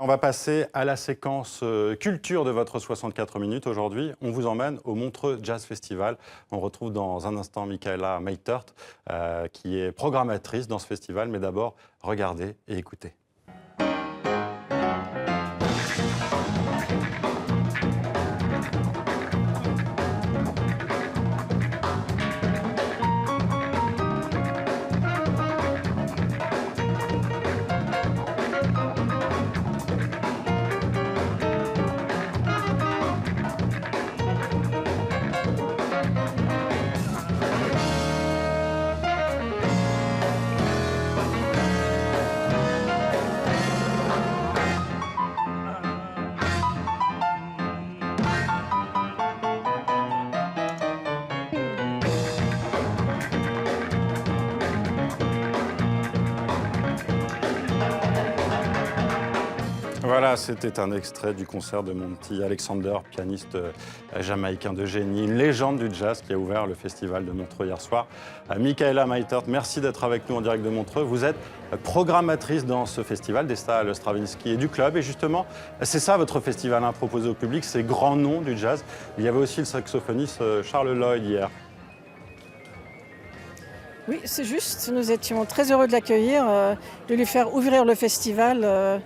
On va passer à la séquence culture de votre 64 minutes. Aujourd'hui, on vous emmène au Montreux Jazz Festival. On retrouve dans un instant Michaela Meitert, qui est programmatrice dans ce festival. Mais d'abord, regardez et écoutez. Voilà, c'était un extrait du concert de Monty Alexander, pianiste jamaïcain de génie, une légende du jazz qui a ouvert le festival de Montreux hier soir. Michaela Meitert, merci d'être avec nous en direct de Montreux. Vous êtes programmatrice dans ce festival des Stalles Stravinsky et du club. Et justement, c'est ça votre festival proposé au public, ces grands noms du jazz. Il y avait aussi le saxophoniste Charles Lloyd hier. Oui, c'est juste. Nous étions très heureux de l'accueillir, de lui faire ouvrir le festival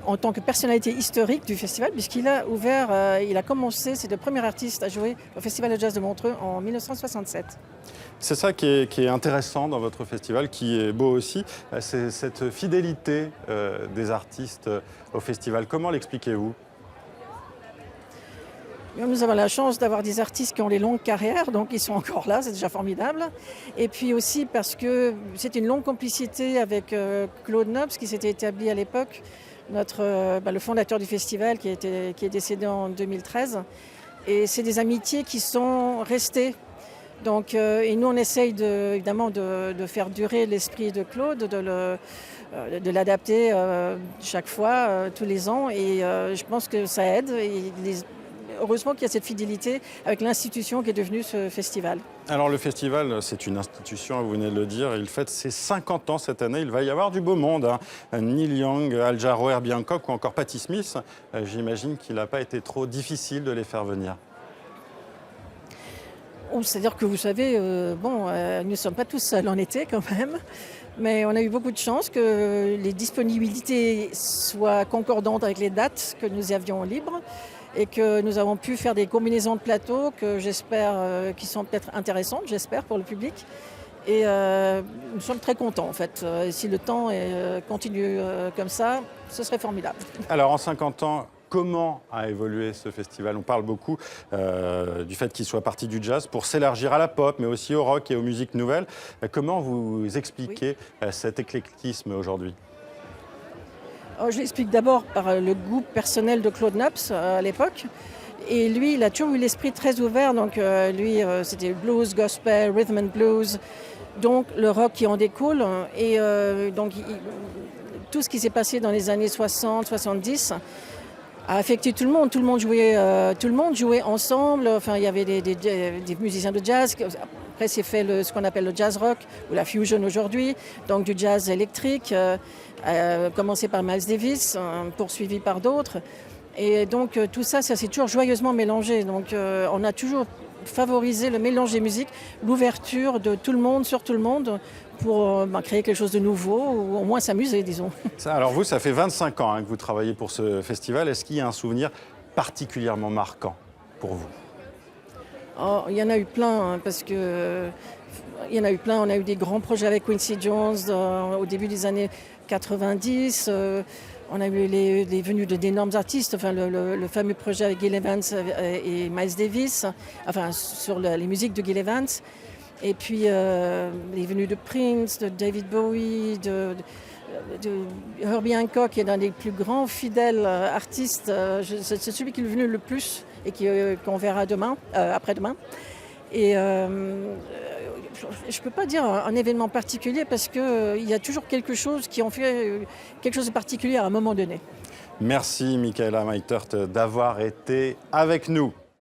en tant que personnalité historique du festival, puisqu'il a ouvert, il a commencé, c'est le premier artiste à jouer au Festival de Jazz de Montreux en 1967. C'est ça qui est intéressant dans votre festival, qui est beau aussi, c'est cette fidélité des artistes au festival. Comment l'expliquez-vous ? Nous avons la chance d'avoir des artistes qui ont les longues carrières, donc ils sont encore là, c'est déjà formidable. Et puis aussi parce que c'est une longue complicité avec Claude Nobs qui s'était établi à l'époque, le fondateur du festival qui est décédé en 2013. Et c'est des amitiés qui sont restées. Donc, et nous, on essaye évidemment de faire durer l'esprit de Claude, de l'adapter chaque fois, tous les ans. Et je pense que ça aide. Heureusement qu'il y a cette fidélité avec l'institution qui est devenue ce festival. Alors le festival, c'est une institution, vous venez de le dire, il fête ses 50 ans cette année. Il va y avoir du beau monde, Neil Young, Al Jarreau, Herbie Hancock ou encore Patti Smith. J'imagine qu'il n'a pas été trop difficile de les faire venir. C'est-à-dire que vous savez, nous ne sommes pas tous seuls en été quand même, mais on a eu beaucoup de chance que les disponibilités soient concordantes avec les dates que nous avions libres et que nous avons pu faire des combinaisons de plateaux que j'espère, qui sont peut-être intéressantes, j'espère, pour le public. Et nous sommes très contents en fait. Si le temps continue comme ça, ce serait formidable. Alors en 50 ans, comment a évolué ce festival ? On parle beaucoup du fait qu'il soit parti du jazz pour s'élargir à la pop, mais aussi au rock et aux musiques nouvelles. Comment vous expliquez cet éclectisme aujourd'hui ? Je l'explique d'abord par le goût personnel de Claude Nobs à l'époque. Et lui, il a toujours eu l'esprit très ouvert. Donc c'était blues, gospel, rhythm and blues. Donc le rock qui en découle. Et tout ce qui s'est passé dans les années 60, 70 a affecté tout le monde. Tout le monde jouait ensemble. Enfin, il y avait des musiciens de jazz. Après, c'est fait ce qu'on appelle le jazz rock ou la fusion aujourd'hui. Donc du jazz électrique, commencé par Miles Davis, poursuivi par d'autres. Et donc tout ça s'est toujours joyeusement mélangé. Donc on a toujours favorisé le mélange des musiques, l'ouverture de tout le monde sur tout le monde pour créer quelque chose de nouveau ou au moins s'amuser, disons. Alors vous, ça fait 25 ans que vous travaillez pour ce festival. Est-ce qu'il y a un souvenir particulièrement marquant pour vous ? Il y en a eu plein, parce que il y en a eu plein. On a eu des grands projets avec Quincy Jones au début des années 90. On a eu les venues d'énormes artistes, enfin le fameux projet avec Gil Evans et Miles Davis, enfin sur les musiques de Gil Evans. Et puis les venues de Prince, de David Bowie, de Herbie Hancock, qui est l'un des plus grands fidèles artistes. C'est celui qui est venu le plus et qu'on verra après-demain. Et je ne peux pas dire un événement particulier parce qu'il y a toujours quelque chose qui en fait quelque chose de particulier à un moment donné. Merci Michaela Meitert d'avoir été avec nous.